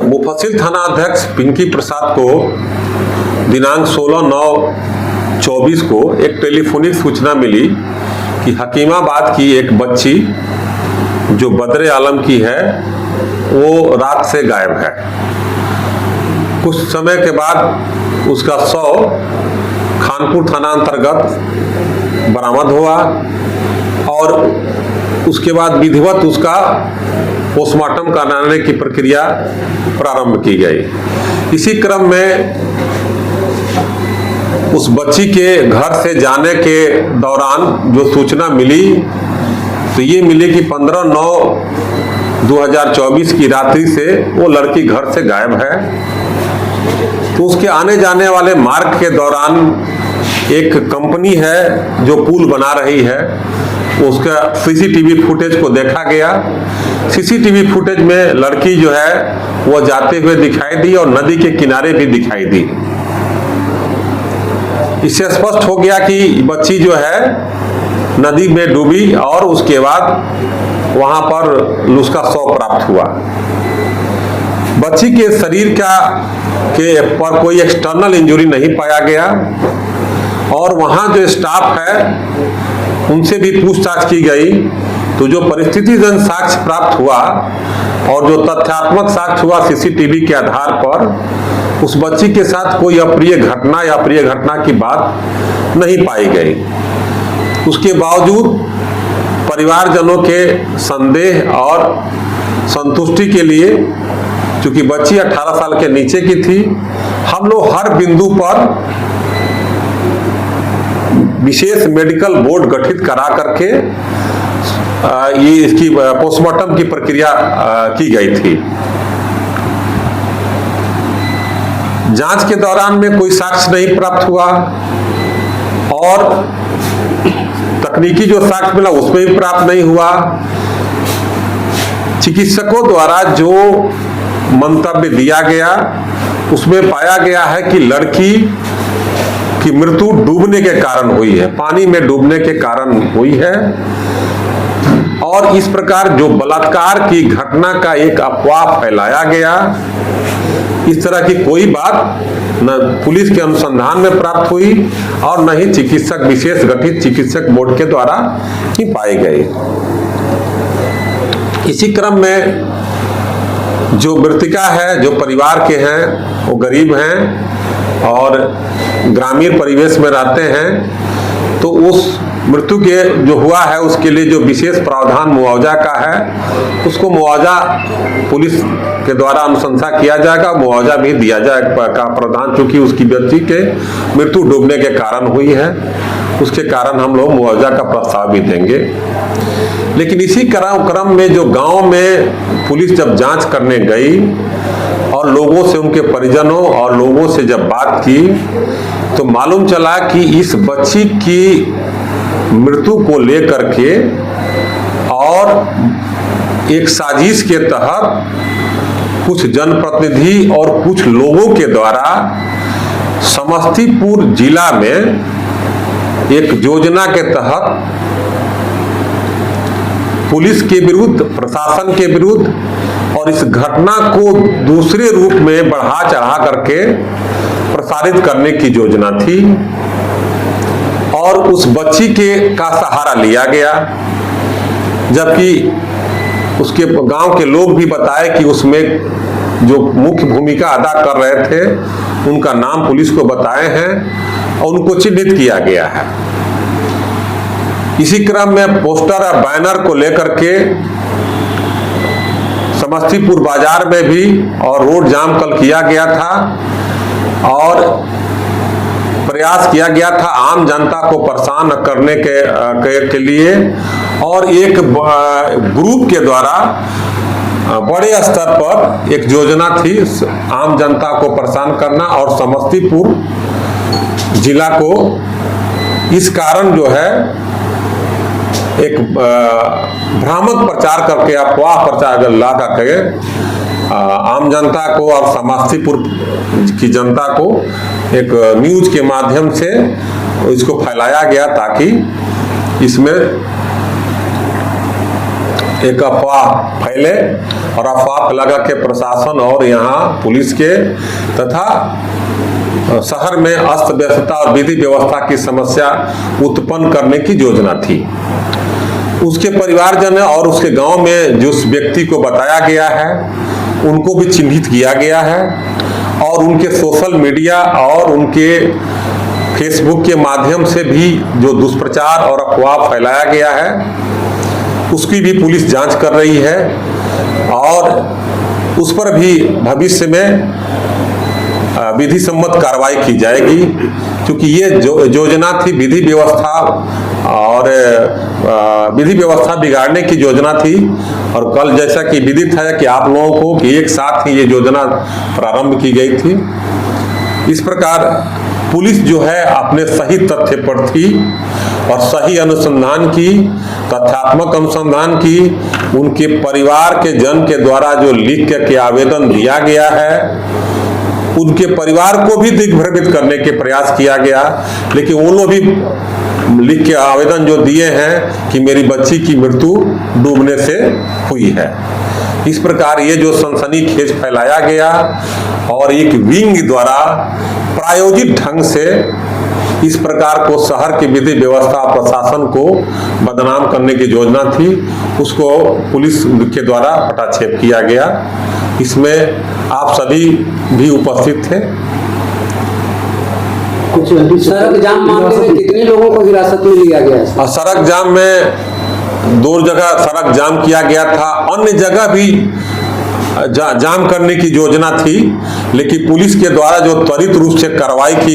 मुफस्सिल थाना अध्यक्ष पिंकी प्रसाद को दिनांक 16/9/24 को एक टेलीफोनिक सूचना मिली कि हकीमाबाद की एक बच्ची जो बदरे आलम की है वो रात से गायब है। कुछ समय के बाद उसका शव खानपुर थाना अंतर्गत बरामद हुआ और उसके बाद विधिवत उसका पोस्टमार्टम कराने की प्रक्रिया प्रारंभ की गई। इसी क्रम में उस बच्ची के घर से जाने के दौरान जो सूचना मिली तो ये मिली कि 15/9/2024 की रात्रि से वो लड़की घर से गायब है। तो उसके आने जाने वाले मार्ग के दौरान एक कंपनी है जो पुल बना रही है, उसका सीसीटीवी फुटेज को देखा गया। सीसीटीवी फुटेज में लड़की जो है वो जाते हुए दिखाई दी और नदी के किनारे भी दिखाई दी। इससे स्पष्ट हो गया कि बच्ची जो है नदी में डूबी और उसके बाद वहां पर उसका शव प्राप्त हुआ। बच्ची के शरीर के पर कोई एक्सटर्नल इंजरी नहीं पाया गया और वहां जो स्टाफ है उनसे भी पूछताछ की गई तो जो परिस्थितिजन्य साक्ष्य प्राप्त हुआ और जो तथ्यात्मक साक्ष्य हुआ सीसीटीवी के आधार पर उस बच्ची के साथ कोई अप्रिय घटना या अप्रिय घटना की बात नहीं पाई गई। उसके बावजूद परिवारजनों के संदेह और संतुष्टि के लिए, चूंकि बच्ची 18 साल के नीचे की थी, हम लोग हर बिंदु पर विशेष मेडिकल बोर्ड गठित करा करके ये इसकी पोस्टमार्टम की प्रक्रिया की गई थी। जांच के दौरान में कोई साक्ष्य नहीं प्राप्त हुआ और तकनीकी जो साक्ष्य मिला उसमें भी प्राप्त नहीं हुआ। चिकित्सकों द्वारा जो मंतव्य दिया गया उसमें पाया गया है कि लड़की की मृत्यु डूबने के कारण हुई है, पानी में डूबने के कारण हुई है और इस प्रकार जो बलात्कार की घटना का एक अफवाह फैलाया गया, इस तरह की कोई बात न पुलिस के अनुसंधान में प्राप्त हुई और न ही चिकित्सक विशेष गठित चिकित्सक बोर्ड के द्वारा ही पाई गई। इसी क्रम में जो मृतिका है, जो परिवार के हैं, वो गरीब हैं और ग्रामीण परिवेश में रहते हैं, तो उस मृत्यु के जो हुआ है उसके लिए जो विशेष प्रावधान मुआवजा का है उसको मुआवजा पुलिस के द्वारा अनुशंसा किया जाएगा, मुआवजा भी दिया जाएगा का प्रावधान। चूंकि उसकी बच्ची के मृत्यु डूबने के कारण हुई है उसके कारण हम लोग मुआवजा का प्रस्ताव भी देंगे। लेकिन इसी क्रम में जो गांव में पुलिस जब जांच करने गई और लोगों से, उनके परिजनों और लोगों से जब बात की तो मालूम चला कि इस बच्ची की मृत्यु को लेकर के और एक साजिश के तहत कुछ जनप्रतिनिधि और कुछ लोगों के द्वारा समस्तीपुर जिला में एक योजना के तहत पुलिस के विरुद्ध, प्रशासन के विरुद्ध और इस घटना को दूसरे रूप में बढ़ा चढ़ा करके प्रसारित करने की योजना थी और उस बच्ची का सहारा लिया गया। जबकि उसके गांव के लोग भी बताए कि उसमें जो मुख्य भूमिका अदा कर रहे थे उनका नाम पुलिस को बताए हैं और उनको चिन्हित किया गया है। इसी क्रम में पोस्टर और बैनर को लेकर के समस्तीपुर बाजार में भी और रोड जाम कल किया गया था और प्रयास किया गया था आम जनता को परेशान करने के लिए और एक ग्रुप के द्वारा बड़े स्तर पर एक योजना थी आम जनता को परेशान करना और समस्तीपुर जिला को इस कारण जो है एक भ्रामक प्रचार करके, अफवाह प्रचार ला करके आम जनता को और समस्तीपुर की जनता को एक न्यूज के माध्यम से इसको फैलाया गया ताकि इसमें एक अफवाह फैले और अफवाह फैला के प्रशासन और यहाँ पुलिस के तथा शहर में अस्त व्यस्तता और विधि व्यवस्था की समस्या उत्पन्न करने की योजना थी। उसके परिवारजन और उसके गांव में जिस व्यक्ति को बताया गया है उनको भी चिन्हित किया गया है और उनके सोशल मीडिया और उनके फेसबुक के माध्यम से भी जो दुष्प्रचार और अफवाह फैलाया गया है उसकी भी पुलिस जांच कर रही है और उस पर भी भविष्य में विधि सम्मत कार्रवाई की जाएगी, क्योंकि ये योजना थी विधि व्यवस्था और विधि व्यवस्था बिगाड़ने की योजना थी। और कल जैसा कि विदित है कि आप लोगों को कि एक साथ ही ये योजना प्रारंभ की गई थी। इस प्रकार पुलिस जो है अपने सही तथ्य पर थी और सही अनुसंधान की, तथ्यात्मक अनुसंधान की। उनके परिवार के जन के द्वारा जो लिख के आवेदन दिया गया है उनके परिवार को भी दिग्भ्रमित करने के प्रयास किया गया, लेकिन वो लोग भी लिख के आवेदन जो दिए हैं कि मेरी बच्ची की मृत्यु डूबने से हुई है। इस प्रकार ये जो सनसनीखेज फैलाया गया और एक विंग द्वारा प्रायोजित ढंग से इस प्रकार को शहर की विधि व्यवस्था प्रशासन को बदनाम करने की योजना थी, उसको पुलिस के द्वारा पटाक्षेप किया गया। इसमें आप सभी भी उपस्थित थे। सड़क जाम मामले में कितने लोगों को हिरासत में लिया गया? सड़क जाम में 2 जगह सड़क जाम किया गया था, अन्य जगह भी जाम करने की योजना थी, लेकिन पुलिस के द्वारा जो त्वरित रूप से कार्रवाई की